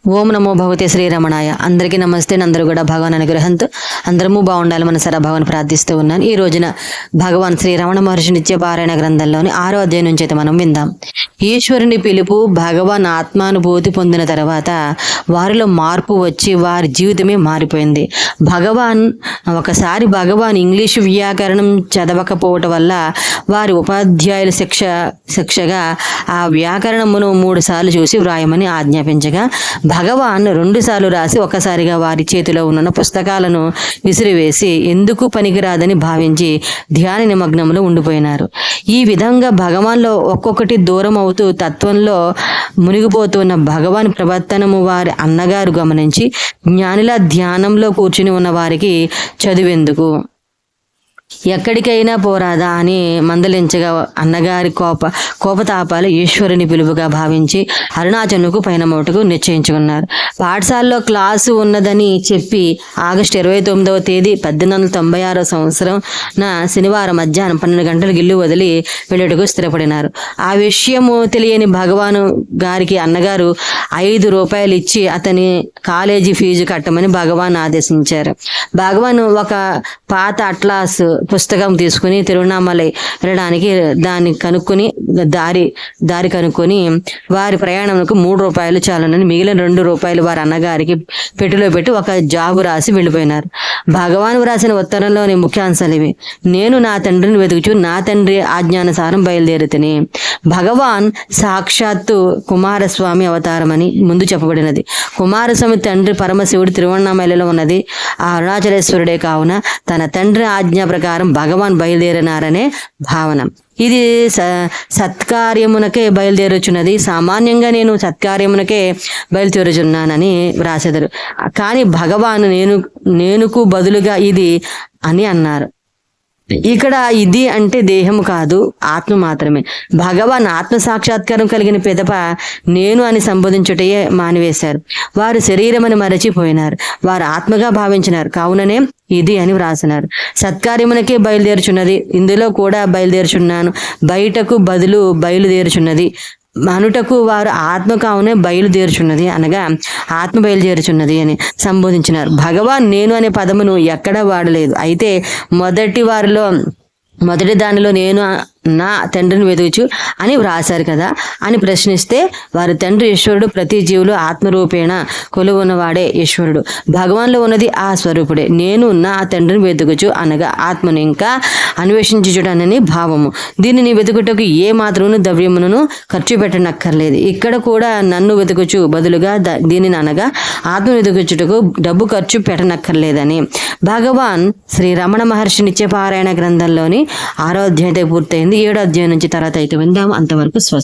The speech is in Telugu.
ఓం నమో భగవతే శ్రీరమణాయ. అందరికీ నమస్తే. అందరూ కూడా భగవాన్ అనుగ్రహంతో అందరము బాగుండాలి మనసారా భగవాన్ ప్రార్థిస్తూ ఉన్నాను. ఈ రోజున భగవాన్ శ్రీ రమణ మహర్షి నిత్య పారాయణ గ్రంథంలోని 6వ అధ్యాయం నుంచి అయితే మనం విందాం. ఈశ్వరుని పిలుపు భగవాన్ ఆత్మానుభూతి పొందిన తర్వాత వారిలో మార్పు వచ్చి వారి జీవితమే మారిపోయింది. ఒకసారి భగవాన్ ఇంగ్లీషు వ్యాకరణం చదవకపోవటం వల్ల వారి ఉపాధ్యాయుల శిక్షగా ఆ వ్యాకరణమును 3 సార్లు చూసి వ్రాయమని ఆజ్ఞాపించగా భగవాన్ 2 సార్లు రాసి ఒక్కసారిగా వారి చేతిలో ఉన్న పుస్తకాలను విసిరివేసి ఎందుకు పనికిరాదని భావించి ధ్యాన నిమగ్నంలో ఉండిపోయినారు. ఈ విధంగా భగవాన్లో ఒక్కొక్కటి దూరం అవుతూ తత్వంలో మునిగిపోతున్న భగవాన్ ప్రవర్తనము వారి అన్నగారు గమనించి జ్ఞానిలా ధ్యానంలో కూర్చుని ఉన్న వారికి చదివెందుకు, ఎక్కడికైనా పోరాదా అని మందలించగా అన్నగారి కోపతాపాలు ఈశ్వరుని పిలుపుగా భావించి అరుణాచలుకు పైన మోటుకు నిశ్చయించుకున్నారు. పాఠశాలలో క్లాసు ఉన్నదని చెప్పి ఆగస్టు 29వ తేదీ 1896 సంవత్సరం శనివారం మధ్యాహ్నం 12 గంటలకు ఇల్లు వదిలి వెళ్ళటకు స్థిరపడినారు. ఆ విషయము తెలియని భగవాను గారికి అన్నగారు 5 రూపాయలు ఇచ్చి అతని కాలేజీ ఫీజు కట్టమని భగవాన్ ఆదేశించారు. భగవాన్ ఒక పాత అట్లాస్ పుస్తకం తీసుకుని తిరువణామలై వెళ్ళడానికి దారి కనుక్కొని వారి ప్రయాణంకు 3 రూపాయలు చాలనని మిగిలిన 2 రూపాయలు వారి అన్నగారికి పెట్టెలో పెట్టి ఒక జాబు రాసి వెళ్ళిపోయినారు. భగవాన్ వ్రాసిన ఉత్తరంలోని ముఖ్యాంశాలు ఇవి: నేను నా తండ్రిని వెతుకుచు నా తండ్రి ఆజ్ఞానుసారం బయలుదేరితిని. భగవాన్ సాక్షాత్తు కుమారస్వామి అవతారమని ముందు చెప్పబడినది. కుమారస్వామి తండ్రి పరమశివుడు తిరువణామలలో ఉన్నది ఆ అరుణాచలేశ్వరుడే కావున తన తండ్రి ఆజ్ఞ ప్రకారం భగవాన్ బయలుదేరినారనే భావన. ఇది సత్కార్యమునకే బయలుదేరుచున్నది. సామాన్యంగా నేను సత్కార్యమునకే బయలుదేరుచున్నానని వ్రాసెదరు. కానీ భగవాను నేనుకు బదులుగా ఇది అని అన్నారు. ఇక్కడ ఇది అంటే దేహము కాదు, ఆత్మ మాత్రమే. భగవాన్ ఆత్మ సాక్షాత్కారం కలిగిన పిదప నేను అని సంబోధించుటయే మానివేశారు. వారు శరీరం అని మరచిపోయినారు. వారు ఆత్మగా భావించినారు. కావుననే ఇది అని వ్రాసినారు. సత్కార్యమునకే బయలుదేరుచున్నది, ఇందులో కూడా బయలుదేరుచున్నాను, బయటకు బదులు బయలుదేరుచున్నది అనుటకు వారు ఆత్మ కావునే బయలుదేరుచున్నది అనగా ఆత్మ బయలుదేరుచున్నది అని సంబోధించినారు. భగవాన్ నేను అనే పదమును ఎక్కడా వాడలేదు. అయితే మొదటి దానిలో నేను నా తండ్రిని వెతుకుచు అని వ్రాశారు కదా అని ప్రశ్నిస్తే వారి తండ్రి ఈశ్వరుడు ప్రతి జీవులు ఆత్మరూపేణ కొలువున్నవాడే ఈశ్వరుడు. భగవాన్లో ఉన్నది ఆ స్వరూపుడే. నేను నా తండ్రిని వెతుకుచు అనగా ఆత్మను ఇంకా అన్వేషించుటనని భావము. దీనిని వెతుకుటకు ఏ మాత్రమును ద్రవ్యమును ఖర్చు పెట్టనక్కర్లేదు. ఇక్కడ కూడా నన్ను వెతుకుచు బదులుగా దీనిని అనగా ఆత్మ వెతుకుచుటకు డబ్బు ఖర్చు పెట్టనక్కర్లేదని భగవాన్ శ్రీ రమణ మహర్షి నిత్య పారాయణ గ్రంథంలోని 6వ అధ్యాయం పూర్తయింది. 7వ అధ్యాయం నుంచి తర్వాత అయితే విందాం. అంతవరకు స్వస్తి.